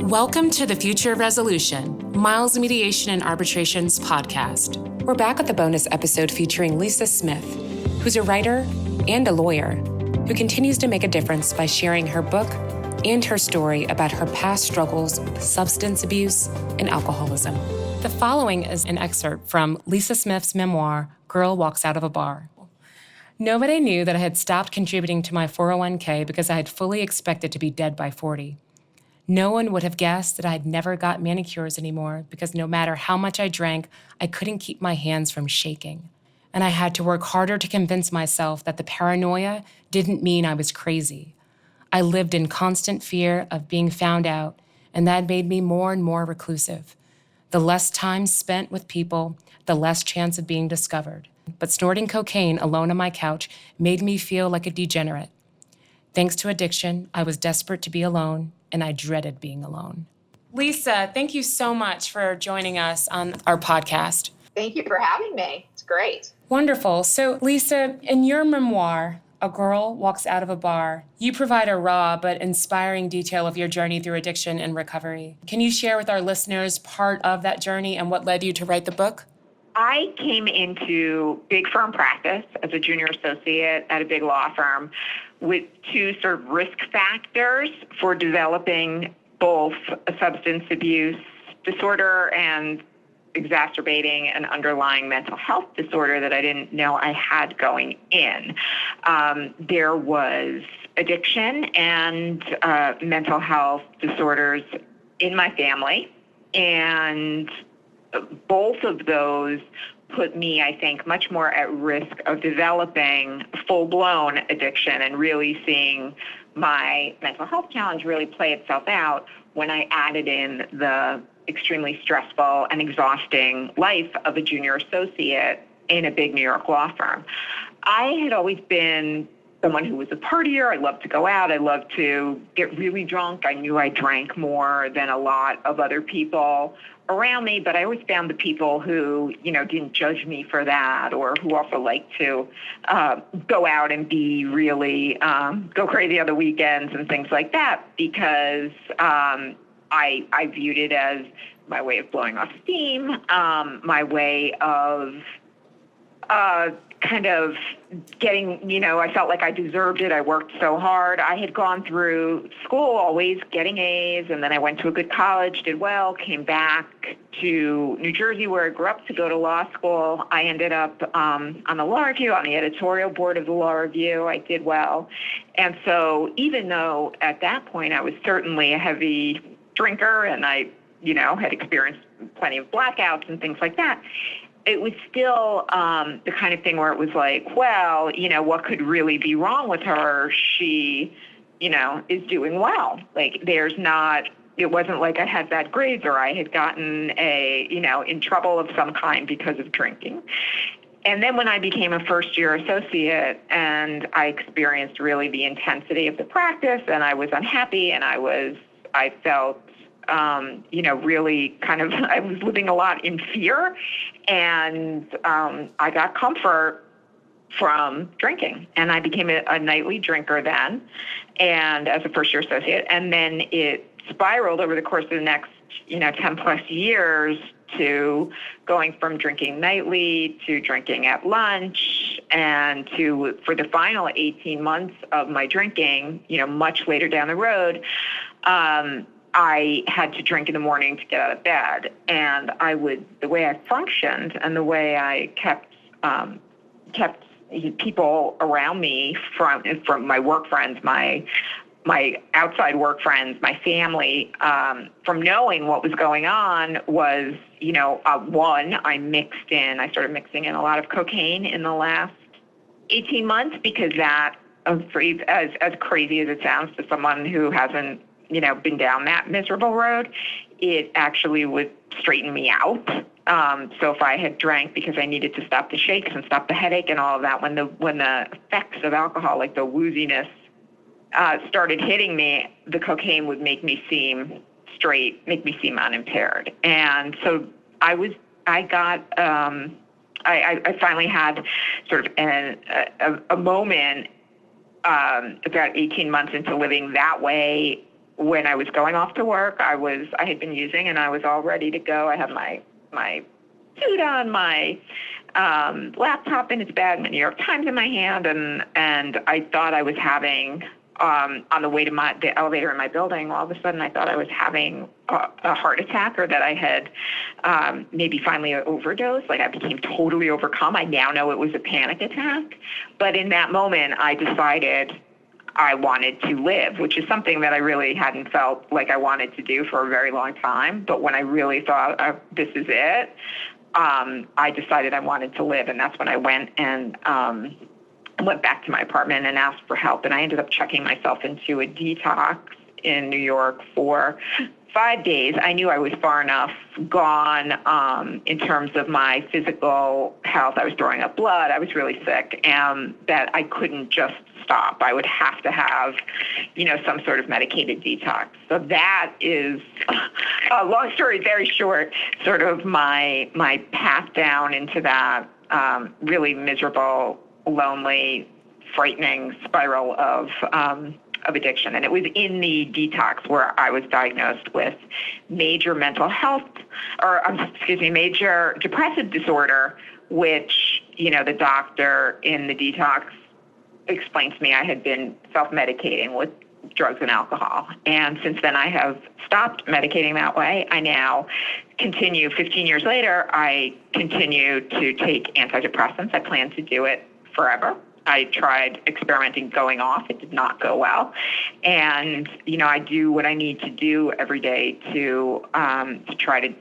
Welcome to the Future Resolution, Miles Mediation and Arbitration's podcast. We're back with a bonus episode featuring Lisa Smith, who's a writer and a lawyer who continues to make a difference by sharing her book and her story about her past struggles with substance abuse and alcoholism. The following is an excerpt from Lisa Smith's memoir, Girl Walks Out of a Bar. Nobody knew that I had stopped contributing to my 401k because I had fully expected to be dead by 40. No one would have guessed that I had never got manicures anymore because no matter how much I drank, I couldn't keep my hands from shaking. And I had to work harder to convince myself that the paranoia didn't mean I was crazy. I lived in constant fear of being found out, and that made me more and more reclusive. The less time spent with people, the less chance of being discovered. But snorting cocaine alone on my couch made me feel like a degenerate. Thanks to addiction, I was desperate to be alone, and I dreaded being alone. Lisa, thank you so much for joining us on our podcast. Thank you for having me. It's great. Wonderful. So, Lisa, in your memoir, A Girl Walks Out of a Bar, you provide a raw but inspiring detail of your journey through addiction and recovery. Can you share with our listeners part of that journey and what led you to write the book? I came into big firm practice as a junior associate at a big law firm with two sort of risk factors for developing both a substance abuse disorder and exacerbating an underlying mental health disorder that I didn't know I had going in. There was addiction and mental health disorders in my family, and both of those put me, I think, much more at risk of developing full-blown addiction and really seeing my mental health challenge really play itself out when I added in the extremely stressful and exhausting life of a junior associate in a big New York law firm. I had always been someone who was a partier. I loved to go out. I loved to get really drunk. I knew I drank more than a lot of other people around me, but I always found the people who, didn't judge me for that, or who also liked to go out and be really, go crazy on the weekends and things like that, because I viewed it as my way of blowing off steam, my way of kind of getting, I felt like I deserved it. I worked so hard. I had gone through school always getting A's, and then I went to a good college, did well, came back to New Jersey where I grew up to go to law school. I ended up on the law review, on the editorial board of the law review. I did well. And so even though at that point I was certainly a heavy drinker and I, had experienced plenty of blackouts and things like that, it was still the kind of thing where it was like, well, what could really be wrong with her? She, is doing well. Like it wasn't like I had bad grades or I had gotten in trouble of some kind because of drinking. And then when I became a first-year associate and I experienced really the intensity of the practice and I was unhappy and I felt really kind of, I was living a lot in fear, and I got comfort from drinking, and I became a nightly drinker then, and as a first-year associate, and then it spiraled over the course of the next, 10 plus years to going from drinking nightly to drinking at lunch, and for the final 18 months of my drinking, much later down the road, I had to drink in the morning to get out of bed, and the way I functioned and the way I kept people around me from my work friends, my outside work friends, my family, from knowing what was going on was, one, I started mixing in a lot of cocaine in the last 18 months because that, as crazy as it sounds to someone who hasn't, been down that miserable road, it actually would straighten me out. So if I had drank because I needed to stop the shakes and stop the headache and all of that, when the effects of alcohol, like the wooziness, started hitting me, the cocaine would make me seem straight, make me seem unimpaired. And so I finally had sort of a moment about 18 months into living that way when I was going off to work, I had been using and I was all ready to go. I had my suit on, my laptop in its bag, my New York Times in my hand, and I thought I was having, on the way to the elevator in my building, all of a sudden I thought I was having a heart attack, or that I had maybe finally overdosed. Like, I became totally overcome. I now know it was a panic attack. But in that moment, I decided I wanted to live, which is something that I really hadn't felt like I wanted to do for a very long time. But when I really thought, this is it, I decided I wanted to live. And that's when I went and went back to my apartment and asked for help. And I ended up checking myself into a detox in New York for 5 days. I knew I was far enough gone in terms of my physical health. I was throwing up blood. I was really sick, and that I couldn't just stop. I would have to have, some sort of medicated detox. So that is a long story, very short, sort of my path down into that really miserable, lonely, frightening spiral of addiction. And it was in the detox where I was diagnosed with major major depressive disorder, which, the doctor in the detox explained to me I had been self-medicating with drugs and alcohol. And since then, I have stopped medicating that way. I now continue, 15 years later, I continue to take antidepressants. I plan to do it forever. I tried experimenting going off. It did not go well. And, I do what I need to do every day to try to,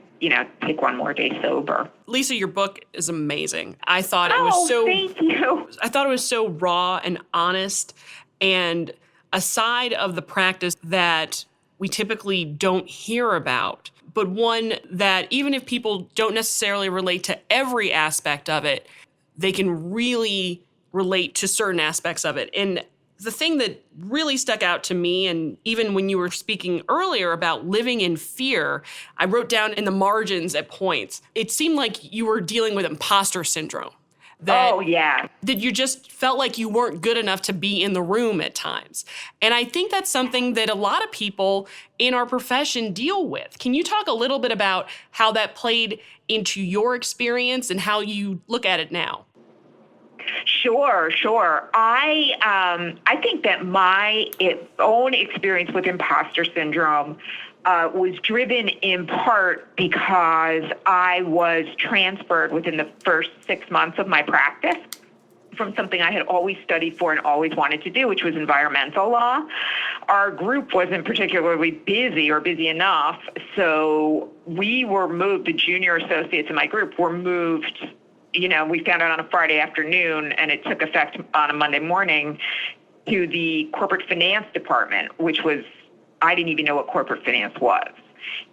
take one more day sober. Lisa, your book is amazing. I thought it was thank you. I thought it was so raw and honest, and a side of the practice that we typically don't hear about, but one that even if people don't necessarily relate to every aspect of it, they can really relate to certain aspects of it. And the thing that really stuck out to me, and even when you were speaking earlier about living in fear, I wrote down in the margins at points, it seemed like you were dealing with imposter syndrome. That you just felt like you weren't good enough to be in the room at times. And I think that's something that a lot of people in our profession deal with. Can you talk a little bit about how that played into your experience and how you look at it now? Sure. I think that my own experience with imposter syndrome was driven in part because I was transferred within the first 6 months of my practice from something I had always studied for and always wanted to do, which was environmental law. Our group wasn't particularly busy or busy enough, so we were moved, the junior associates in my group were moved. We found out on a Friday afternoon, and it took effect on a Monday morning, to the corporate finance department, which was, I didn't even know what corporate finance was.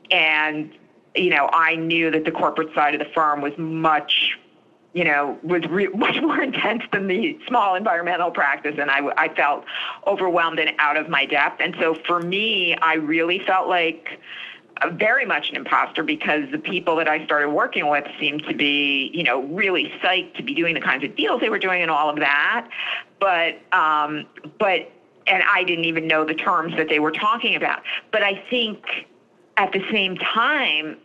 And, I knew that the corporate side of the firm was much more intense than the small environmental practice. And I felt overwhelmed and out of my depth. And so for me, I really felt like very much an imposter, because the people that I started working with seemed to be, really psyched to be doing the kinds of deals they were doing and all of that. But and I didn't even know the terms that they were talking about. But I think at the same time,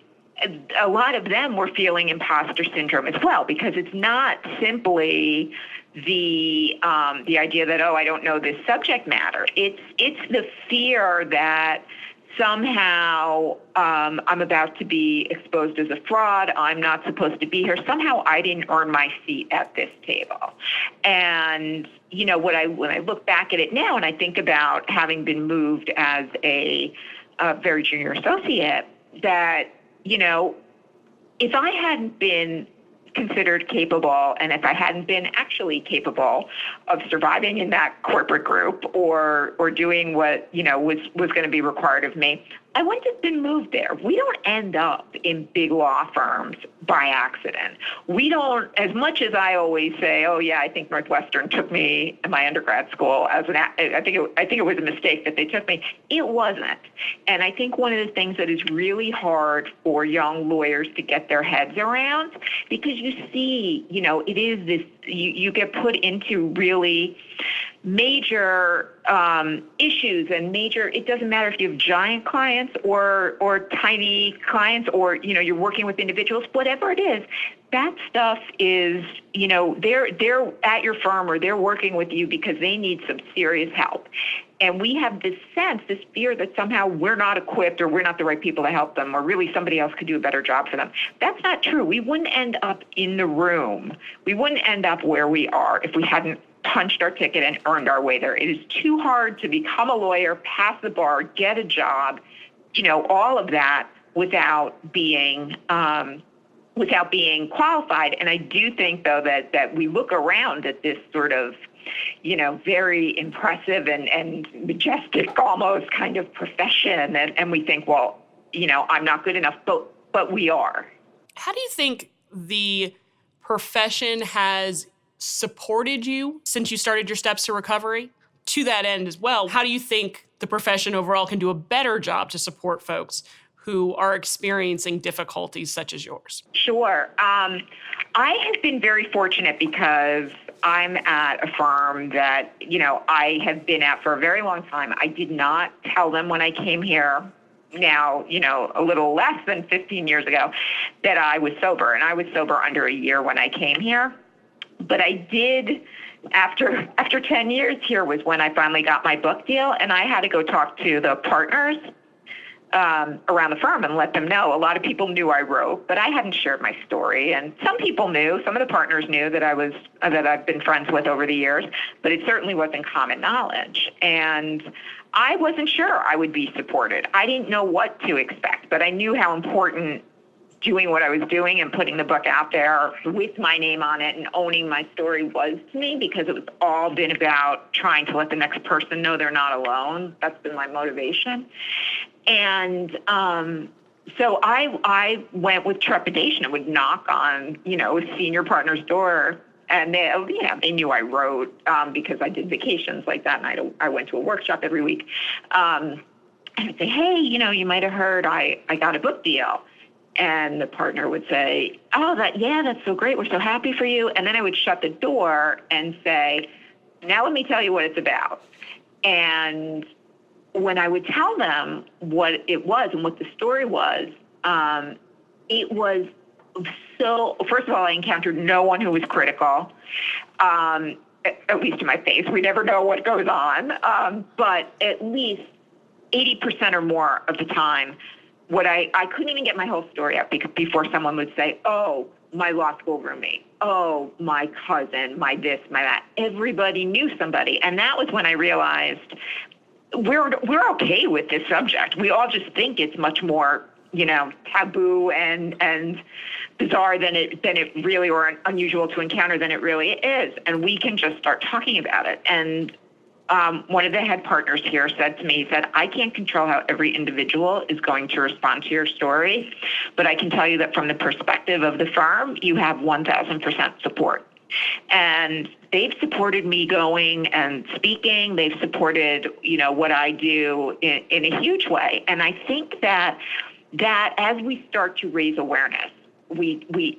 a lot of them were feeling imposter syndrome as well, because it's not simply the idea that, I don't know this subject matter. It's the fear that somehow I'm about to be exposed as a fraud. I'm not supposed to be here. Somehow I didn't earn my seat at this table. And, when I look back at it now and I think about having been moved as a very junior associate, that, if I hadn't been considered capable, and if I hadn't been actually capable of surviving in that corporate group or doing what, was going to be required of me, I wouldn't have been moved there. We don't end up in big law firms by accident. We don't, as much as I always say, I think Northwestern took me in my undergrad school I think it was a mistake that they took me. It wasn't. And I think one of the things that is really hard for young lawyers to get their heads around, because you see, it is this, you get put into really major issues and it doesn't matter if you have giant clients or tiny clients, or, you're working with individuals, whatever it is, that stuff is, they're at your firm or they're working with you because they need some serious help. And we have this fear that somehow we're not equipped or we're not the right people to help them, or really somebody else could do a better job for them. That's not true. We wouldn't end up in the room. We wouldn't end up where we are if we hadn't punched our ticket and earned our way there. It is too hard to become a lawyer, pass the bar, get a job, all of that without being qualified. And I do think, though, that we look around at this sort of, very impressive and majestic almost kind of profession, and we think, well, I'm not good enough, but we are. How do you think the profession has supported you since you started your steps to recovery? To that end as well, how do you think the profession overall can do a better job to support folks who are experiencing difficulties such as yours? Sure. I have been very fortunate because I'm at a firm that, I have been at for a very long time. I did not tell them when I came here, now, a little less than 15 years ago, that I was sober. And I was sober under a year when I came here. But I did, after 10 years here was when I finally got my book deal, and I had to go talk to the partners around the firm and let them know. A lot of people knew I wrote, but I hadn't shared my story. And some people knew, some of the partners knew that I've been friends with over the years, but it certainly wasn't common knowledge. And I wasn't sure I would be supported. I didn't know what to expect, but I knew how important doing what I was doing and putting the book out there with my name on it and owning my story was to me, because it was all been about trying to let the next person know they're not alone. That's been my motivation. And so I went with trepidation. I would knock on, a senior partner's door, and they knew I wrote because I did vacations like that night. I went to a workshop every week. And I'd say, hey, you might have heard I got a book deal. And the partner would say, oh, that's so great. We're so happy for you. And then I would shut the door and say, now let me tell you what it's about. And when I would tell them what it was and what the story was, it was so, first of all, I encountered no one who was critical, at least in my face. We never know what goes on. But at least 80% or more of the time, I couldn't even get my whole story out before someone would say, oh, my law school roommate, oh, my cousin, my this, my that. Everybody knew somebody. And that was when I realized we're okay with this subject. We all just think it's much more, taboo and bizarre than it really, or unusual to encounter than it really is. And we can just start talking about it. And one of the head partners here said to me, he said, I can't control how every individual is going to respond to your story, but I can tell you that from the perspective of the firm, you have 1,000% support. And they've supported me going and speaking. They've supported, what I do in a huge way. And I think that as we start to raise awareness,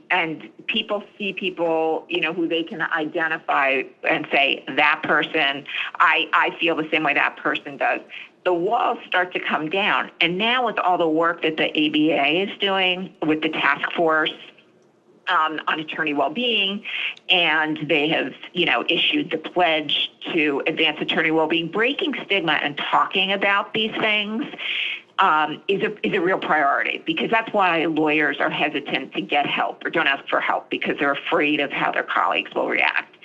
and people see people, who they can identify and say, that person, I feel the same way that person does. The walls start to come down. And now with all the work that the ABA is doing with the task force on attorney well-being, and they have, issued the pledge to advance attorney well-being, breaking stigma and talking about these things is a real priority, because that's why lawyers are hesitant to get help or don't ask for help, because they're afraid of how their colleagues will react.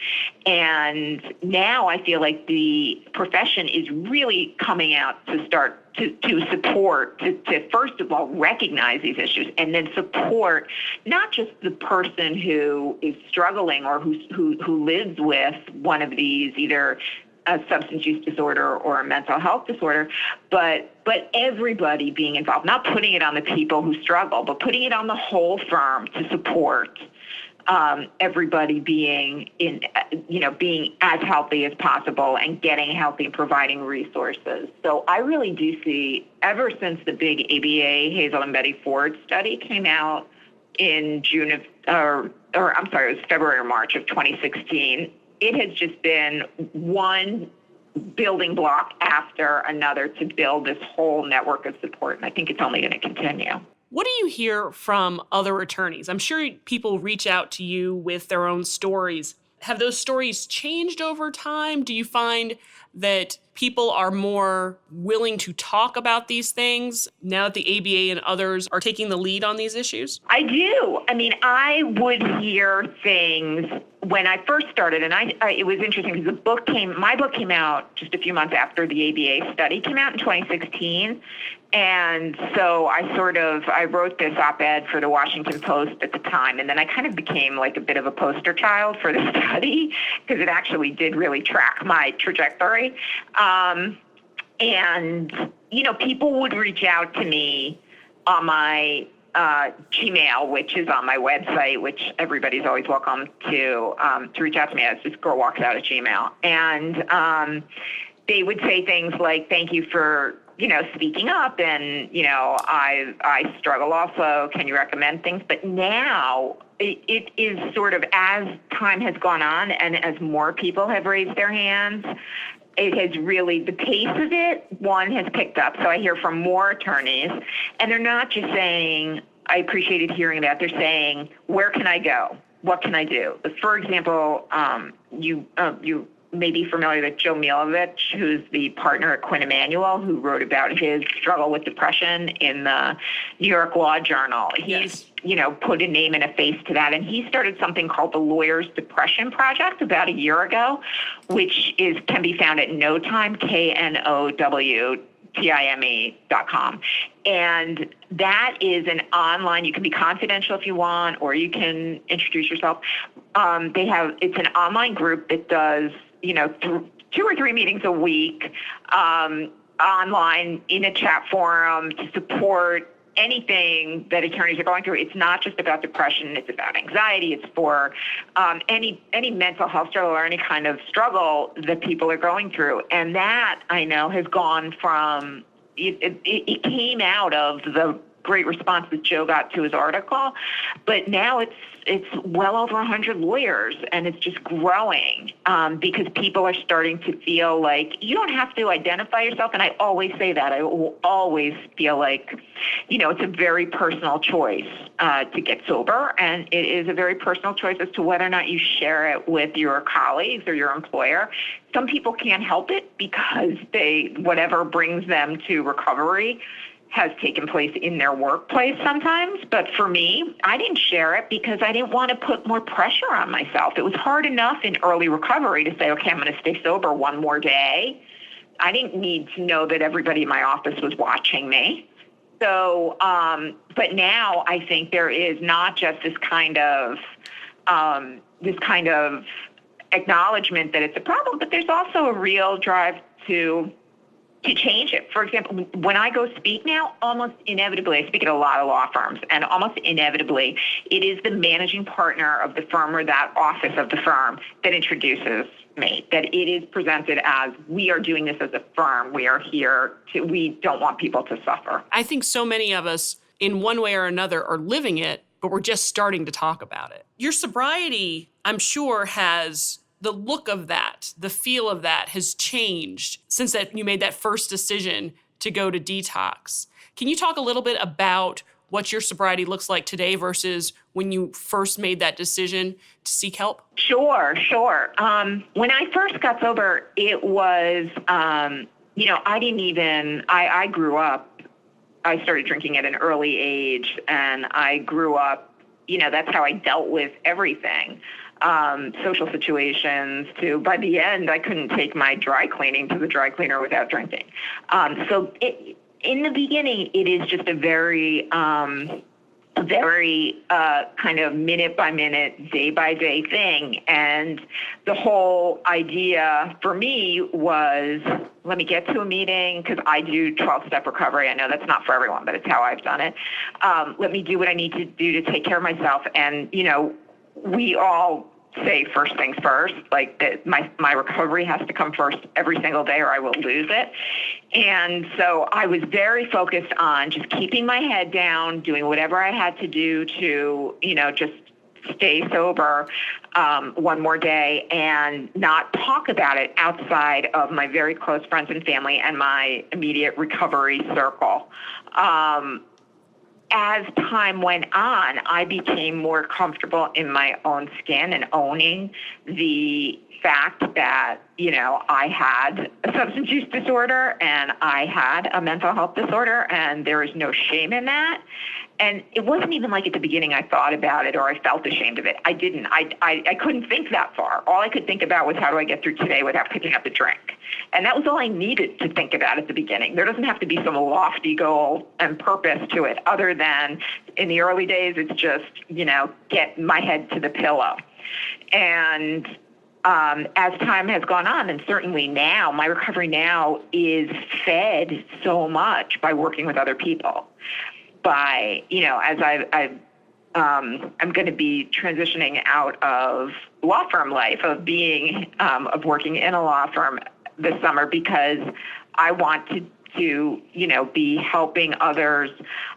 And now I feel like the profession is really coming out to start to support, to first of all recognize these issues, and then support not just the person who is struggling or who lives with one of these, either a substance use disorder or a mental health disorder, but everybody being involved, not putting it on the people who struggle, but putting it on the whole firm to support everybody being being as healthy as possible and getting healthy and providing resources. So I really do see, ever since the big ABA Hazel and Betty Ford study came out in it was February or March of 2016, it has just been one building block after another to build this whole network of support. And I think it's only going to continue. What do you hear from other attorneys? I'm sure people reach out to you with their own stories. Have those stories changed over time? Do you find that people are more willing to talk about these things now that the ABA and others are taking the lead on these issues? I do. I mean, I would hear things when I first started, and it was interesting because my book came out just a few months after the ABA study came out in 2016. And so I wrote this op-ed for the Washington Post at the time, and then I kind of became like a bit of a poster child for the study because it actually did really track my trajectory. And, people would reach out to me on my Gmail, which is on my website, which everybody's always welcome to reach out to me as this girl walks out of Gmail. And they would say things like, thank you for speaking up, and, I struggle also. Can you recommend things? But now it is sort of, as time has gone on and as more people have raised their hands, it has really, the pace of it, has picked up. So I hear from more attorneys, and they're not just saying, I appreciated hearing that. They're saying, where can I go? What can I do? For example, you may be familiar with Joe Milovich, who's the partner at Quinn Emanuel, who wrote about his struggle with depression in the New York Law Journal. He's, put a name and a face to that. And he started something called the Lawyers Depression Project about a year ago, which can be found at Knowtime, KNOWTIME.com. And that is an online, you can be confidential if you want, or you can introduce yourself. It's an online group that does, 2 or 3 meetings a week, online in a chat forum to support anything that attorneys are going through. It's not just about depression, it's about anxiety, it's for any mental health struggle or any kind of struggle that people are going through. And that, I know, has gone from, it came out of the great response that Joe got to his article, but now it's well over 100 lawyers, and it's just growing because people are starting to feel like you don't have to identify yourself. And I always say that. I will always feel like, it's a very personal choice to get sober, and it is a very personal choice as to whether or not you share it with your colleagues or your employer. Some people can't help it because whatever brings them to recovery has taken place in their workplace sometimes. But for me, I didn't share it because I didn't want to put more pressure on myself. It was hard enough in early recovery to say, okay, I'm going to stay sober one more day. I didn't need to know that everybody in my office was watching me. So, but now I think there is not just this kind of acknowledgement that it's a problem, but there's also a real drive to change it. For example, when I go speak now, almost inevitably, I speak at a lot of law firms, and almost inevitably, it is the managing partner of the firm or that office of the firm that introduces me, that it is presented as, we are doing this as a firm. We are here we don't want people to suffer. I think so many of us, in one way or another, are living it, but we're just starting to talk about it. Your sobriety, I'm sure, has the look of that, the feel of that has changed since that you made that first decision to go to detox. Can you talk a little bit about what your sobriety looks like today versus when you first made that decision to seek help? Sure. When I first got sober, it was, I grew up, I started drinking at an early age, and I grew up, that's how I dealt with everything. Social situations to, by the end, I couldn't take my dry cleaning to the dry cleaner without drinking. In the beginning, it is just a very kind of minute by minute, day by day thing. And the whole idea for me was, let me get to a meeting, because I do 12-step recovery. I know that's not for everyone, but it's how I've done it. Let me do what I need to do to take care of myself. And, we all say first things first, like that my recovery has to come first every single day or I will lose it. And so I was very focused on just keeping my head down, doing whatever I had to do to, just stay sober one more day and not talk about it outside of my very close friends and family and my immediate recovery circle. As time went on, I became more comfortable in my own skin and owning the fact that, I had a substance use disorder and I had a mental health disorder, and there is no shame in that. And it wasn't even like at the beginning I thought about it or I felt ashamed of it. I didn't. I couldn't think that far. All I could think about was, how do I get through today without picking up a drink? And that was all I needed to think about at the beginning. There doesn't have to be some lofty goal and purpose to it, other than in the early days, it's just, get my head to the pillow. And as time has gone on, and certainly now, my recovery now is fed so much by working with other people. By, as I'm going to be transitioning out of law firm life, of working in a law firm this summer, because I want to be helping others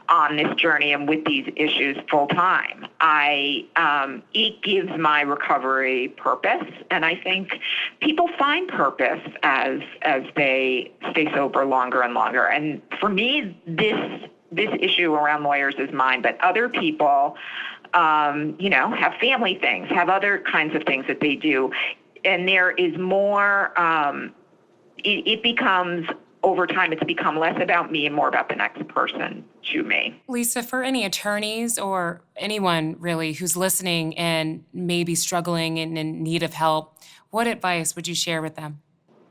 on this journey and with these issues full time. It gives my recovery purpose, and I think people find purpose as they stay sober longer and longer. And for me, this issue around lawyers is mine, but other people, have family things, have other kinds of things that they do. And there is more, it becomes, over time, it's become less about me and more about the next person to me. Lisa, for any attorneys or anyone really who's listening and maybe struggling and in need of help, what advice would you share with them?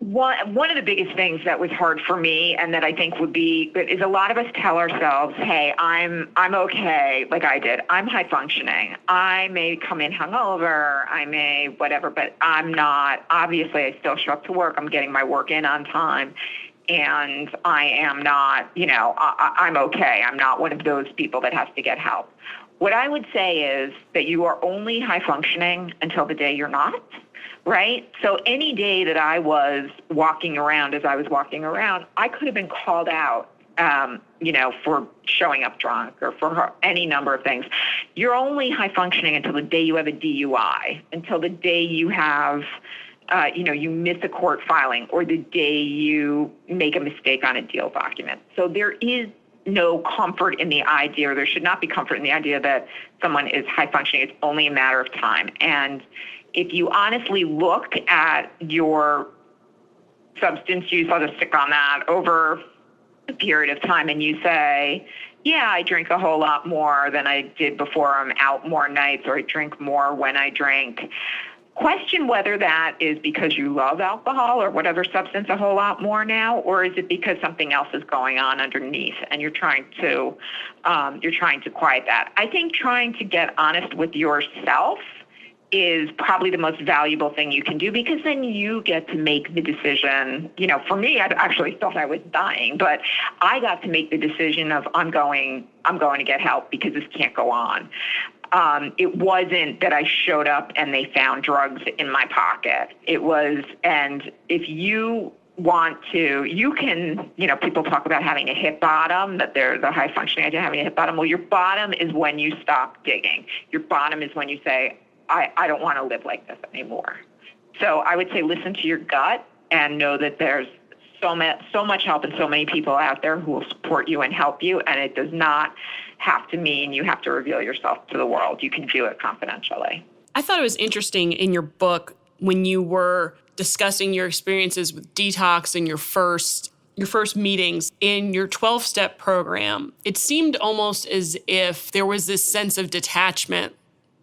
One of the biggest things that was hard for me, and that I think is a lot of us tell ourselves, hey, I'm okay, like I did. I'm high functioning. I may come in hungover, I may whatever, but I'm not. Obviously, I still show up to work. I'm getting my work in on time. And I am not, I'm okay. I'm not one of those people that has to get help. What I would say is that you are only high functioning until the day you're not. Right? So any day that I was walking around, I could have been called out, for showing up drunk or for any number of things. You're only high functioning until the day you have a DUI, until the day you have, you miss a court filing, or the day you make a mistake on a deal document. So there is no comfort in the idea, or there should not be comfort in the idea that someone is high functioning. It's only a matter of time. And if you honestly look at your substance use, I'll just stick on that, over a period of time, and you say, yeah, I drink a whole lot more than I did before. I'm out more nights, or I drink more when I drink. Question whether that is because you love alcohol or whatever substance a whole lot more now, or is it because something else is going on underneath and you're trying to quiet that. I think trying to get honest with yourself is probably the most valuable thing you can do, because then you get to make the decision. For me, I actually thought I was dying, but I got to make the decision of I'm going to get help because this can't go on. It wasn't that I showed up and they found drugs in my pocket. It was, and if you want to, you can, people talk about having a hit bottom, that they're the high functioning idea of having a hit bottom. Well, your bottom is when you stop digging. Your bottom is when you say, I don't want to live like this anymore. So I would say listen to your gut and know that there's so much help and so many people out there who will support you and help you, and it does not have to mean you have to reveal yourself to the world. You can do it confidentially. I thought it was interesting in your book when you were discussing your experiences with detox and your first meetings in your 12-step program. It seemed almost as if there was this sense of detachment.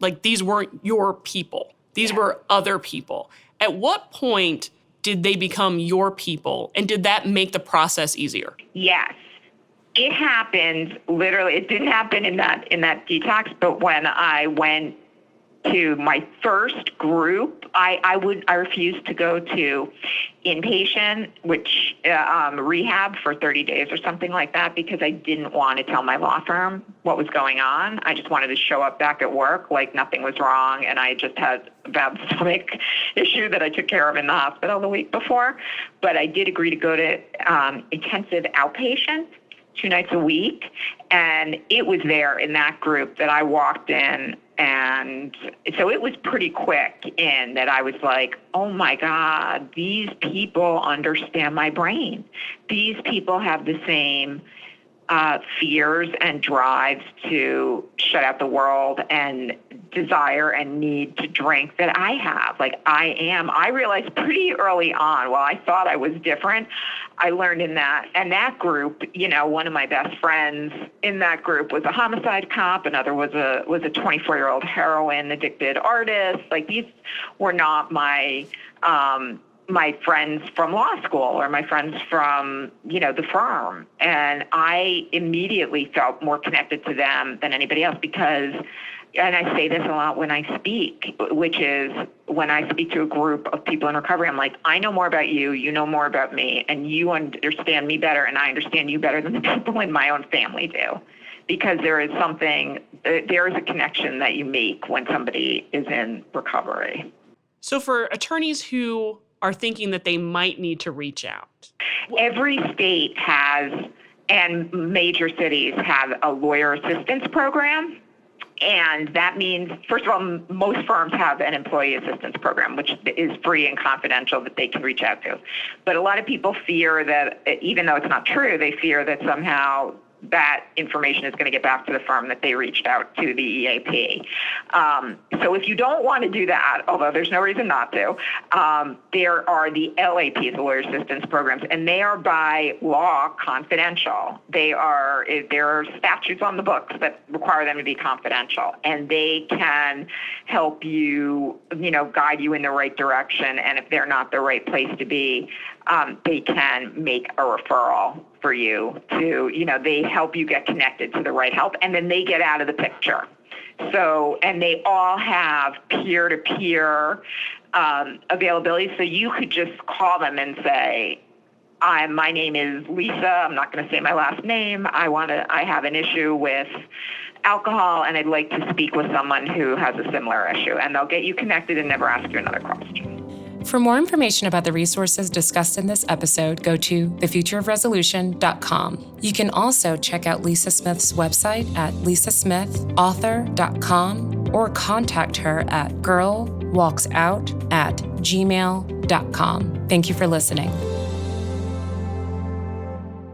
Like, these weren't your people. These were other people. At what point did they become your people? And did that make the process easier? Yes. It happened literally. It didn't happen in that detox, but when I went to my first group, I refused to go to inpatient, which rehab for 30 days or something like that, because I didn't want to tell my law firm what was going on. I just wanted to show up back at work like nothing was wrong, and I just had a bad stomach issue that I took care of in the hospital the week before. But I did agree to go to intensive outpatient 2 nights a week, and it was there in that group that I walked in And so it was pretty quick in that I was like, oh my God, these people understand my brain. These people have the same fears and drives to shut out the world and desire and need to drink that I have. Like I realized pretty early on, while I thought I was different, I learned in that group, one of my best friends in that group was a homicide cop. Another was a 24-year-old heroin addicted artist. Like these were not my friends from law school or my friends from, the firm. And I immediately felt more connected to them than anybody else because, and I say this a lot when I speak, which is when I speak to a group of people in recovery, I'm like, I know more about you, you know more about me, and you understand me better, and I understand you better than the people in my own family do. Because there is a connection that you make when somebody is in recovery. So for attorneys who are thinking that they might need to reach out? Every state has, and major cities have, a lawyer assistance program. And that means, first of all, most firms have an employee assistance program, which is free and confidential that they can reach out to. But a lot of people fear that, even though it's not true, they fear that somehow that information is going to get back to the firm that they reached out to the EAP. So if you don't want to do that, although there's no reason not to, there are the LAPs, the Lawyer Assistance Programs, and they are by law confidential. There are statutes on the books that require them to be confidential, and they can help you, guide you in the right direction. And if they're not the right place to be, they can make a referral for you to, they help you get connected to the right help, and then they get out of the picture. So, and they all have peer-to-peer availability. So you could just call them and say, my name is Lisa. I'm not going to say my last name. I have an issue with alcohol, and I'd like to speak with someone who has a similar issue. And they'll get you connected and never ask you another question. For more information about the resources discussed in this episode, go to thefutureofresolution.com. You can also check out Lisa Smith's website at lisasmithauthor.com or contact her at girlwalksout@gmail.com. Thank you for listening.